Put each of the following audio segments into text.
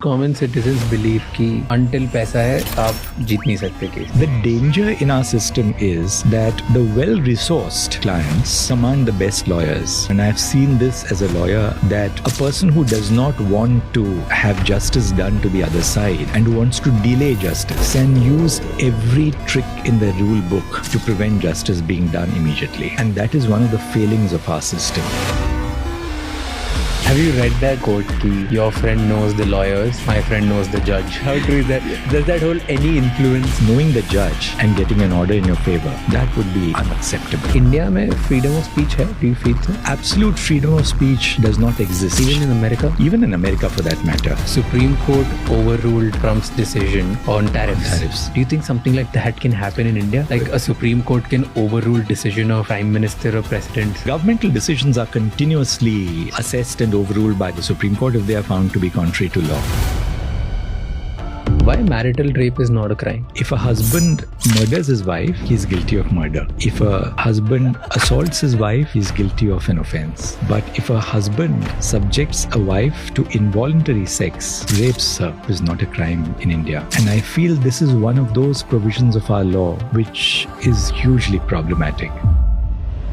Common citizens believe कि until पैसा है आप जीत नहीं सकते case. The danger in our system is that the well-resourced clients command the best lawyers. And I've seen this as a lawyer, that a person who does not want to have justice done to the other side and who wants to delay justice can use every trick in the rule book to prevent justice being done immediately. And that is one of the failings of our system. Have you read that quote कि your friend knows the lawyers, my friend knows the judge? How true is that? Does that hold any influence? Knowing the judge and getting an order in your favor, that would be unacceptable. India में freedom of speech है? Do you feel so? Absolute freedom of speech does not exist. Even in America? Even in America for that matter. Supreme Court overruled Trump's decision on tariffs. Do you think something like that can happen in India? Like a Supreme Court can overrule decision of Prime Minister or President? Governmental decisions are continuously assessed and overruled by the Supreme Court if they are found to be contrary to law. Why marital rape is not a crime? If a husband murders his wife, he is guilty of murder. If a husband assaults his wife, he is guilty of an offense. But if a husband subjects a wife to involuntary sex, rapes her, is not a crime in India. And I feel this is one of those provisions of our law which is hugely problematic.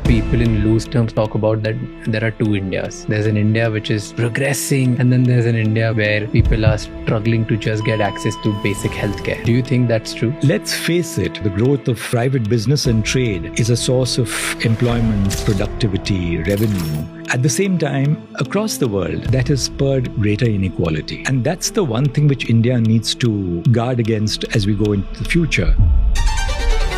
People in loose terms talk about that there are two Indias. There's an India which is progressing, and then there's an India where people are struggling to just get access to basic healthcare. Do you think that's true? Let's face it, the growth of private business and trade is a source of employment, productivity, revenue. At the same time, across the world, that has spurred greater inequality. And that's the one thing which India needs to guard against as we go into the future.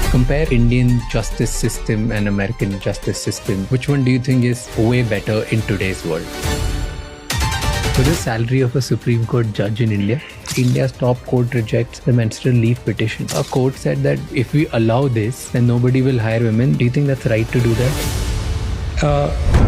Compare Indian justice system and American justice system. Which one do you think is way better in today's world? For the salary of a Supreme Court judge in India, India's top court rejects the menstrual leave petition. A court said that if we allow this, then nobody will hire women. Do you think that's right to do that?